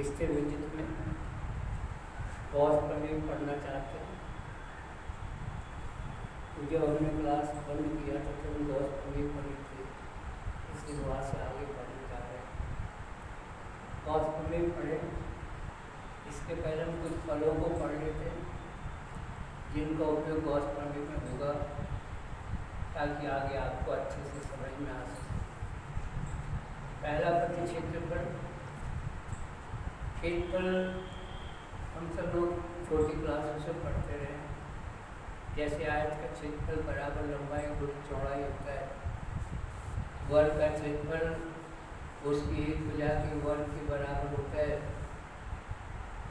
स्थिर विद्युत में गॉस प्रमेय पढ़ना चाहते हैं तो जब हमने क्लास बंद किया तो हम गॉस प्रमेय पढ़ी थी, इसलिए वहाँ से आगे पढ़ने जा रहे हैं। गॉस प्रमेय पढ़े, इसके पहले हम कुछ फलों को पढ़ लेते हैं जिनका उपयोग गॉस प्रमेय में होगा ताकि आगे आपको अच्छे से समझ में आ सके। पहला प्रतिक्षेत्रफल। क्षेत्रफल हम सब लोग छोटी क्लासों से पढ़ते रहे, जैसे आयत का क्षेत्रफल बराबर लंबाई गुणा चौड़ाई होता है। वर्ग का क्षेत्रफल उसकी एक भुजा के वर्ग के बराबर होता है।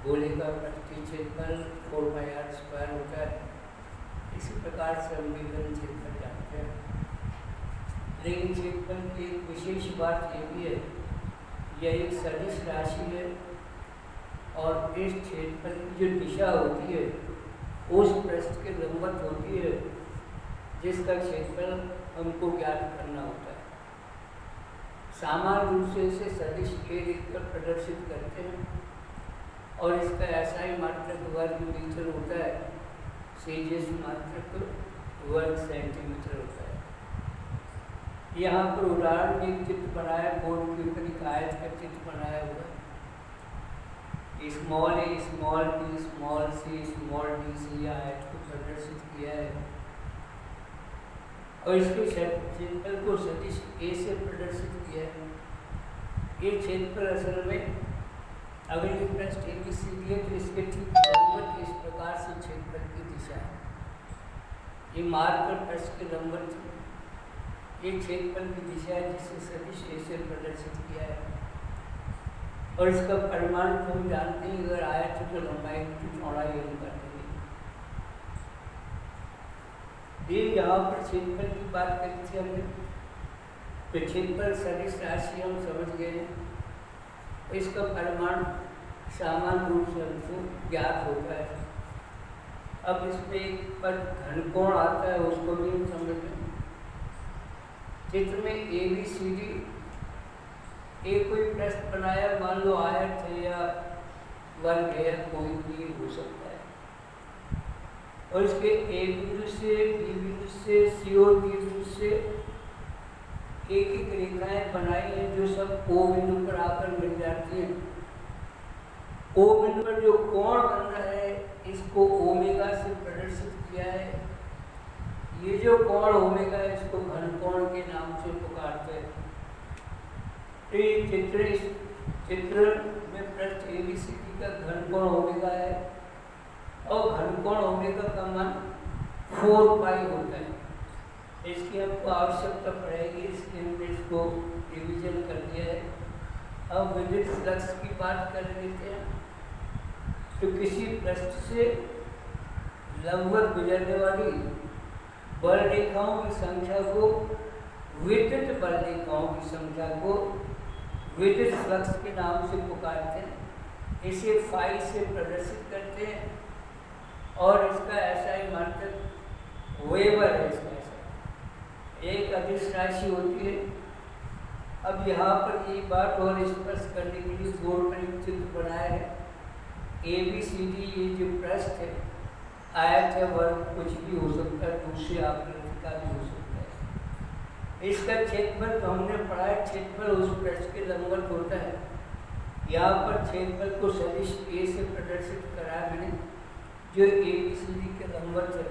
गोले का प्रतिक्षेत्रफल 4πr² होता है। इसी प्रकार से हम विभिन्न क्षेत्रफल जानते हैं। लेकिन क्षेत्रफल की एक विशेष बात ये भी है, यह एक सदिश राशि है और इस क्षेत्रफल की जो दिशा होती है उस पृष्ठ के लंबवत होती है जिसका क्षेत्रफल हमको ज्ञात करना होता है। सामान्य रूप से इसे सदिश ए लिखकर प्रदर्शित करते हैं और इसका ऐसा ही मात्रक वर्ग मीटर होता है, सीजिस मात्रक वर्ग सेंटीमीटर होता है। यहाँ पर उदाहरण में एक चित्र बनाया, बोर्ड के ऊपर एक आयत का चित्र बनाया हुआ है। स्मॉल ए small T small C small D से आयत को प्रदर्शित किया है और इसके क्षेत्रफल को सदिश ए से प्रदर्शित किया है। ये क्षेत्रफल असल में अगर ये पृष्ठ ए बी सी डी है तो इसके ठीक लंबवत इस प्रकार से क्षेत्रफल की दिशा है। ये मार्कर पृष्ठ के लंबवत ये क्षेत्रफल की दिशा है जिसे सदिश ए से प्रदर्शित किया है। और इसका परिमाण तो हम जानते हैं, अगर आयत तो लंबाई की चौड़ाई हम कर देंगे। ये यहाँ पर क्षेत्रफल की बात करी थी हमने, तो क्षेत्रफल सदिश राशि हम समझ गए। इसका परिमाण सामान्य रूप से हमको ज्ञात होता है। अब इसमें एक पर घनकोण आता है, उसको भी हम समझ लें। चित्र में ए बी सी डी एक कोई पृष्ठ बनाया, मान लो आयत है या वर्ग है या कोई भी हो सकता है, और इसके ए बिंदु से बी बिंदु से सी और डी बिंदु से एक एक रेखाएं बनाई हैं जो सब ओ बिंदु पर आकर मिल जाती हैं। ओ बिंदु पर जो कोण बन रहा है इसको ओमेगा से प्रदर्शित किया है। ये जो कोण ओमेगा है इसको घनकोण के नाम से पुकारते हैं। तो ये चित्र में पृष्ठ ए बी सी डी का घनकोण ओमेगा है और घनकोण ओमेगा का मान 4π होता है। इसकी हमको आवश्यकता पड़ेगी, इसलिए हमने इसको रिवीजन कर दिया है। अब विद्युत फ्लक्स की बात कर लेते हैं। तो किसी पृष्ठ से लंबवत गुजरने वाली बल रेखाओं की संख्या को, विद्युत बल रेखाओं की संख्या को विद्युत फ्लक्स के नाम से पुकारते हैं। इसे फाई से प्रदर्शित करते हैं और इसका ऐसा ही मात्रक वेबर है। इसका ऐसा एक अदिश राशि होती है। अब यहाँ पर एक बात और स्पष्ट करने के लिए बोर्ड पर एक चित्र बनाया है। ए बी सी डी ये जो पृष्ठ है, आयत है, वर्ग कुछ भी हो सकता है, दूसरी आकृति का भी हो सकता है। इसका क्षेत्रफल तो हमने पढ़ा है, क्षेत्रफल उस पृष्ठ के लंबवत होता है। यहाँ पर क्षेत्रफल को सदिश ए से प्रदर्शित करा है मैंने, जो ए बी सी डी के लंबवत है,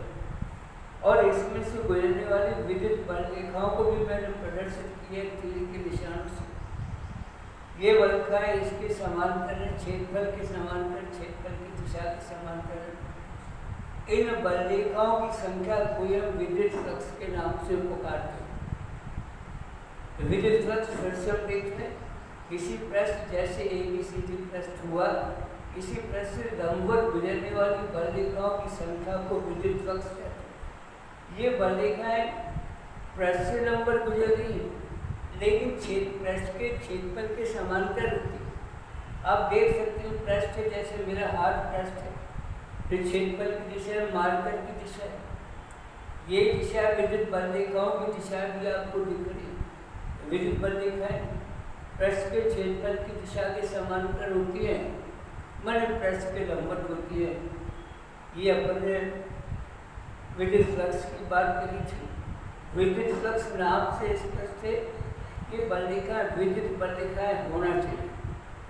और इसमें से गुजरने वाली विद्युत बल रेखाओं को भी मैंने प्रदर्शित किया तीर के निशान से। ये बलखाएं इसके समांतर है, क्षेत्रफल के समांतर, क्षेत्रफल की दिशा के समांतर है। इन बल रेखाओं की संख्या को हम विद्युत फ्लक्स के नाम से पुकारते हैं। विद्युत फ्लक्स फिर से हम देखते हैं। किसी पृष्ठ जैसे ए बी सी डी पृष्ठ हुआ, किसी पृष्ठ से लंबवत गुजरने वाली बल रेखाओं की संख्या को विद्युत फ्लक्स कहते हैं। ये बल रेखाएं पृष्ठ से लंबवत गुजर रही है, लेकिन पृष्ठ के क्षेत्रफल के समांतर होती है। आप देख सकते हो पृष्ठ है, जैसे मेरा हाथ पृष्ठ है, तो क्षेत्रफल की दिशा है, मार्कर की दिशा है। ये दिशा विद्युत बल रेखाओं की दिशा भी आपको दिख रही है। विद्युत बल रेखाएं पृष्ठ के क्षेत्रफल की दिशा के समांतर होती है, माने पृष्ठ के लंबवत होती है। ये अपन ने विद्युत फ्लक्स की बात करी थी। विद्युत फ्लक्स नाम से स्पष्ट है कि बलरेखा विद्युत बलरेखाएं होना चाहिए।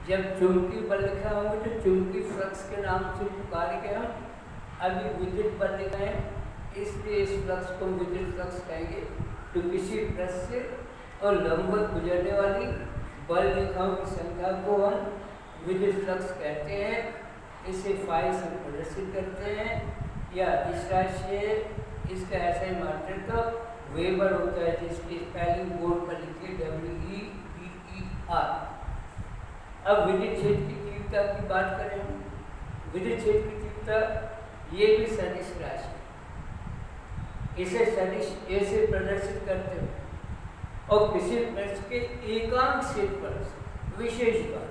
जब चुंबकीय बलरेखा होंगे तो चुंबकीय फ्लक्स के नाम से पुकारेंगे हम। अभी विद्युत बलरेखाएं, इसलिए इस फ्लक्स को विद्युत फ्लक्स कहेंगे। तो किसी पृष्ठ से और लंबवत गुजरने वाली बल रेखाओं की संख्या को हम विद्युत फ्लक्स कहते हैं। इसे फाई से प्रदर्शित करते हैं, या इस राशि है, इसका ऐसा ही मात्रक वेबर होता है, जिसकी स्पेलिंग बोर्ड पर लिखिए WEBER। अब विद्युत क्षेत्र की तीव्रता की बात करें हम। विद्युत क्षेत्र की तीव्रता ये भी सदिश राशि, इसे सदिश ए से प्रदर्शित करते हैं। और किसी पृष्ठ के एकांक क्षेत्रफल से, विशेष बात,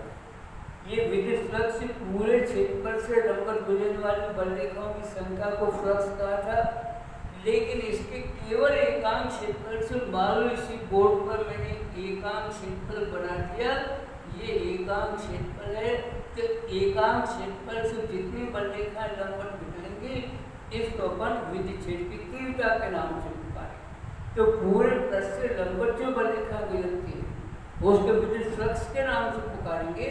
ये विद्युत फ्लक्स से पूरे क्षेत्रफल से लंबवत गुजरने वाली बलरेखाओं की संख्या को फ्लक्स कहा था। लेकिन इसके केवल एकांक क्षेत्रफल से, मान लो इसी बोर्ड पर मैंने एकांक क्षेत्रफल बना दिया, ये एकांक क्षेत्रफल है, तो एकांक क्षेत्रफल से जितनी बलरेखाएं लंबवत गुजरेंगी इसको अपन विद्युत क्षेत्र की तीव्रता के नाम से पुकारें। तो पूरे पृष्ठ से लंबवत जो बलरेखा गुजरती है उसको विद्युत फ्लक्स के नाम से पुकारेंगे।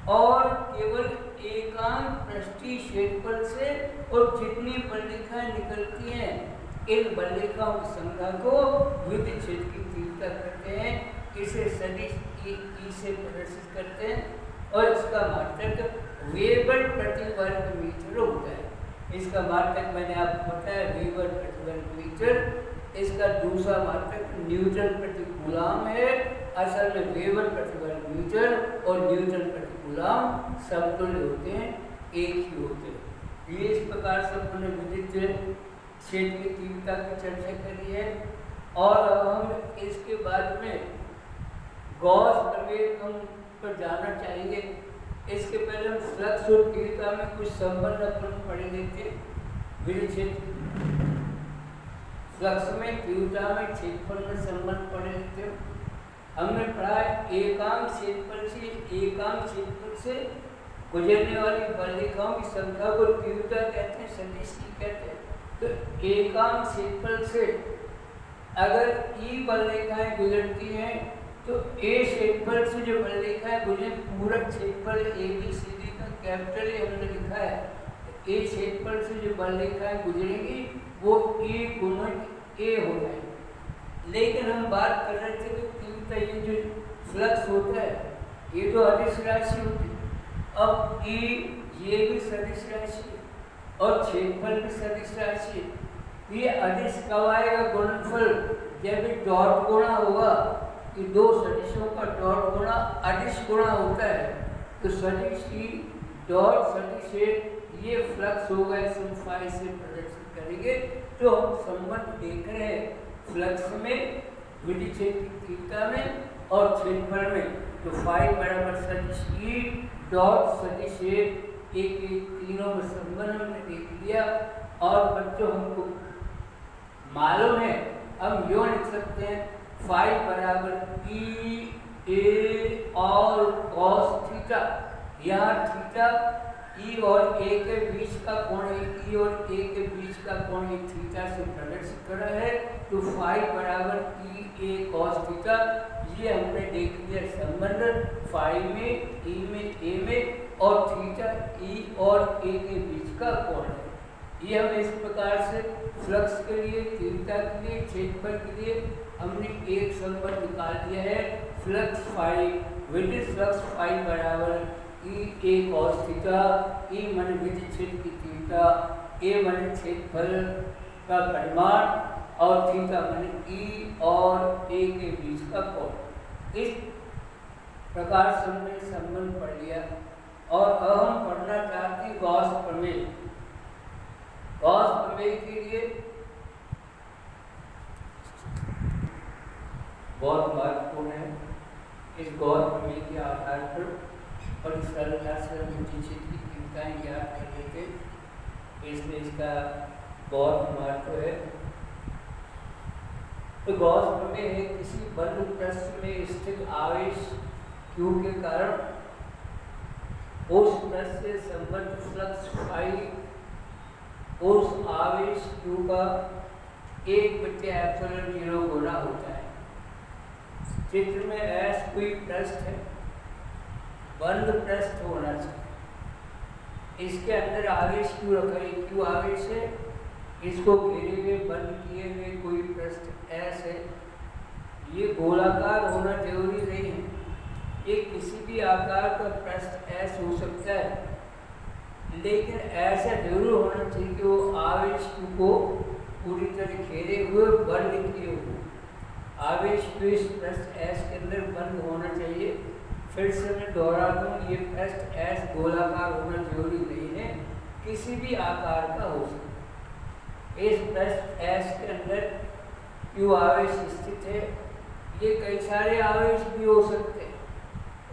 और केवल एकांक पृष्ठीय क्षेत्रफल से और जितनी बलरेखाएं निकलती हैं, इन बलरेखाओं की संख्या को विद्युत क्षेत्र की तीव्रता कहते हैं। इसे सदिश ई से प्रदर्शित करते हैं और इसका मात्रक वेबर प्रति वर्ग मीटर होता है। इसका मात्रक मैंने आपको बताया वेबर प्रति वर्ग मीटर। इसका दूसरा मात्रक न्यूटन प्रति कूलाम है। असल में वेबर प्रति वर्ग मीटर और न्यूटन प्रति कूलाम समतुल्य होते हैं, एक ही होते हैं। ये इस प्रकार से हमने विद्युत क्षेत्र की तीव्रता की चर्चा करी है। और अब हम इसके बाद में गॉस प्रमेय हम पर जाना चाहेंगे। इसके पहले हम फ्लक्स और तीव्रता में कुछ संबंध अपन पढ़ लेते। विद्युत क्षेत्र फ्लक्स में, तीव्रता में, क्षेत्रफल में संबंध पढ़ लेते। हमने पढ़ा एकांक क्षेत्रफल से, एकांक क्षेत्रफल से गुजरने वाली बलरेखाओं की संख्या को तीव्रता कहते हैं, सदिश ई कहते हैं। तो एकांक क्षेत्रफल से अगर ई बलरेखाएं गुजरती हैं तो ए क्षेत्रफल से जो बलरेखाएं गुजरे, पूरक क्षेत्रफल ABCD का कैपिटल ए हमने लिखा है। ए क्षेत्रफल से जो बलरेखाएं गुजरेंगी वो E गुणित ए हो जाएगी। लेकिन हम बात कर रहे थे कि तीव्रता, ये जो फ्लक्स होता है ये तो अदिश राशि होती है। अब E ये भी सदिश राशि और क्षेत्रफल भी सदिश राशि। ये अदिश कब आएगा गुणनफल? जब भी डॉट गुणा होगा, कि दो सदिशों का डॉट गुणा अदिश गुणा होता है, तो सदिश ई डॉट सदिश ए, ये फ्लक्स होगा। इसे हम फाई से प्रदर्शित करेंगे। तो हम संबंध देख रहे हैं फ्लक्स में, विद्युत क्षेत्र की तीव्रता में और क्षेत्रफल में। तो फाई बराबर सदिश ई डॉट सदिश ए, एक तीनों में संबंध हमने देख लिया। और बच्चों हमको मालूम है, हम यूँ लिख सकते हैं फाई बराबर ई ए और कॉस थीटा। यहाँ थीटा ई और ए के बीच का कोण है, ई और ए के बीच का कोण ये थीटा से प्रदर्शित कर रहा है। तो फाई बराबर ई ए कॉस थीटा, ये हमने देख लिया संबंध फाई में, ई में, ए में, और थीटा ई और ए के बीच का कोण है। ये हम इस प्रकार से फ्लक्स के लिए, तीव्रता के लिए, क्षेत्रफल के लिए हमने एक संबंध निकाल दिया है। फ्लक्स फाई, विद्युत फ्लक्स फाई बराबर ई ए कॉस थीटा। ई माने विद्युत क्षेत्र की तीव्रता, ए माने क्षेत्रफल का परिमाण और थीटा माने ई और ए के बीच का कोण। इस प्रकार से हमने संबंध पढ़ लिया। और अब हम पढ़ना चाहते हैं गॉस प्रमेय। गॉस प्रमेय के लिए बहुत महत्वपूर्ण है। इस गॉस प्रमेय के आधार पर और इस सरलता से हम विद्युत क्षेत्र की तीव्रताएं ज्ञात कर लेते, इसलिए इसका बहुत महत्व है। तो गॉस प्रमेय है किसी बंद पृष्ठ में स्थित आवेश Q के कारण उस प्लस से संबद्ध फ्लक्स फाई उस आवेश Q का 1/ε0 गुना होता है। चित्र में S कोई पृष्ठ है, बंद पृष्ठ होना चाहिए। इसके अंदर आवेश Q रखा है, Q आवेश है, इसको घेरे हुए बंद किए हुए कोई पृष्ठ S है। ये गोलाकार होना जरूरी नहीं है, ये किसी भी आकार का पृष्ठ S हो सकता है, लेकिन ऐसा जरूर होना चाहिए कि वो आवेश Q को पूरी तरह घेरे हुए बंद किए हुए। आवेश Q इस पृष्ठ S के अंदर बंद होना चाहिए। फिर से मैं दोहरा दूं, ये पृष्ठ S गोलाकार होना जरूरी नहीं है, किसी भी आकार का हो सकता है। इस पृष्ठ S के अंदर Q आवेश स्थित है। ये कई सारे आवेश भी हो सकते हैं,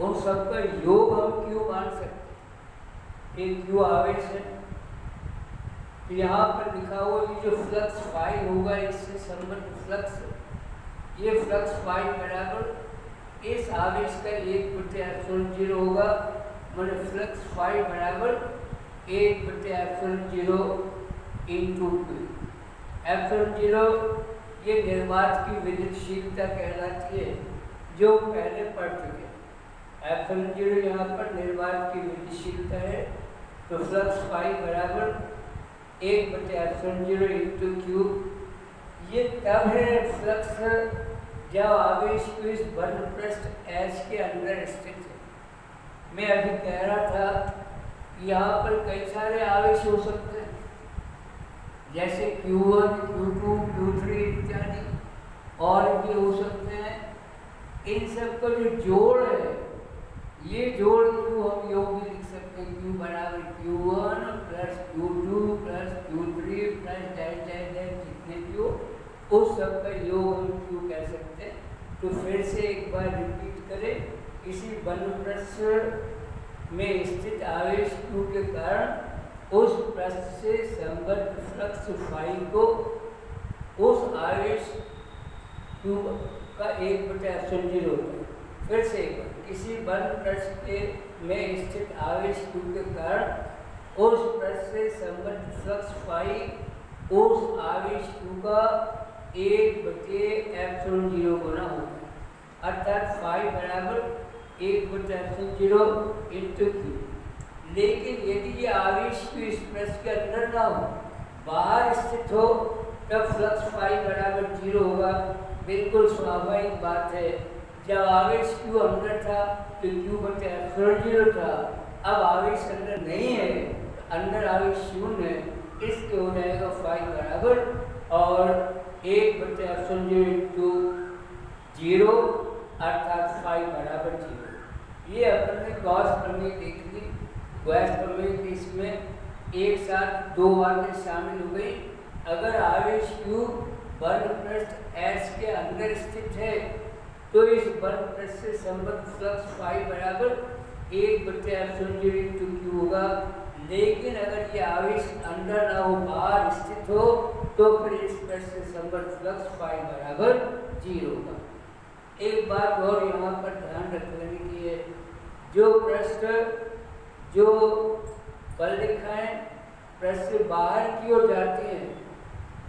उन सबका योग हम Q मान सकते हैं। एक Q आवेश है, तो यहाँ पर लिखा हुआ ये जो फ्लक्स फाई होगा, इससे संबद्ध फ्लक्स, ये फ्लक्स फाई बराबर इस आवेश का 1/ε0 होगा। मतलब फ्लक्स फाई बराबर 1/ε0 इंटू Q। ε0 ये निर्वात की विद्युतशीलता कहलाती है, जो पहले पढ़ चुके। ε0 यहाँ पर निर्वात की विद्युतशीलता है, तो फ्लक्स फाई बराबर 1/ε0 इंटू Q। ये तब है फ्लक्स जब आवेश Q इस बंद पृष्ठ S के अंदर स्थित है। मैं अभी कह रहा था यहाँ पर कई सारे आवेश हो सकते हैं, जैसे Q1, Q2, Q3 इत्यादि और भी हो सकते हैं। इन सब का जो जोड़ है, ये जोड़ Q हम योग भी लिख सकते हैं, Q बराबर Q1 plus Q2 plus Q3 plus जितने भी हो, उस सब का योग हम Q कह सकते हैं। तो फिर से एक बार रिपीट करें, किसी बंद पृष्ठ में स्थित आवेश Q के कारण उस पृष्ठ से संबद्ध फ्लक्स फाई को उस आवेश Q का 1/ε0 होता है। फिर से एक बार, किसी बंद पृष्ठ में स्थित आवेश Q के कारण उस पृष्ठ से संबद्ध फ्लक्स फाई उस आवेश Q का 1/ε0 गुना होता है, अर्थात फाई बराबर 1/ε0 इंटू Q। लेकिन यदि ये आवेश Q इस पृष्ठ के अंदर ना हो, बाहर स्थित हो, तब फ्लक्स फाई बराबर 0 होगा। बिल्कुल स्वाभाविक बात है, जब आवेश Q अंदर था तो Q/ε0 था। अब आवेश अंदर नहीं है, तो अंदर आवेश शून्य है, इसके हो जाएगा फाई बराबर और 1/ε0 इंटू 0, अर्थात फाई बराबर 0। ये अपन ने गॉस प्रमेय देख ली। गॉस प्रमेय की इसमें एक साथ दो बातें शामिल हो गई। अगर आवेश Q बंद पृष्ठ S के अंदर स्थित है, तो इस बंद पृष्ठ से संबद्ध फ्लक्स फाई बराबर 1/ε0 इंटू Q होगा। लेकिन अगर ये आवेश अंदर ना हो, बाहर स्थित हो, तो फिर इस पृष्ठ से संबद्ध फ्लक्स फाई बराबर 0 होगा। एक बात और यहाँ पर ध्यान रखने की है, जो पृष्ठ जो बल रेखाएं पृष्ठ से बाहर की ओर जाती हैं,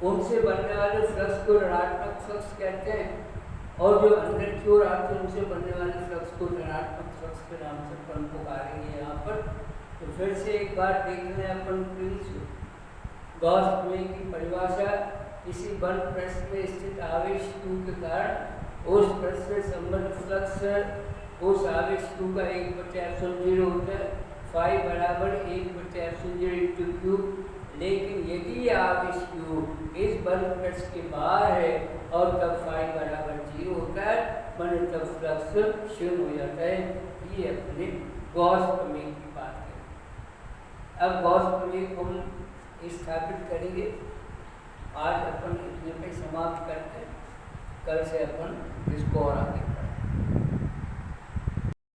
उनसे बनने वाले फ्लक्स को ऋणात्मक फ्लक्स कहते हैं, और जो अंदर की ओर आते हैं उनसे बनने वाले फ्लक्स को धनात्मक फ्लक्स के नाम से अपन पुकारेंगे यहाँ पर। तो फिर से एक बार देख लें अपन प्लीज। गॉस प्रमेय की परिभाषा, किसी बंद पृष्ठ में स्थित आवेश Q के कारण उस पृष्ठ से संबद्ध फ्लक्स उस आवेश Q का 1/ε0 होता है, फाई बराबर 1/ε0 इंटू Q। लेकिन यदि ये आवेश Q इस बंद पृष्ठ के बाहर है और तब फाई बराबर 0 होता है, माने तब फ्लक्स शून्य हो जाता है। ये अपने गॉस प्रमेय की बात है। अब गॉस प्रमेय को हम स्थापित करेंगे। आज अपन इतने पे समाप्त करते हैं, कल से अपन इसको और आगे बढ़ाएंगे।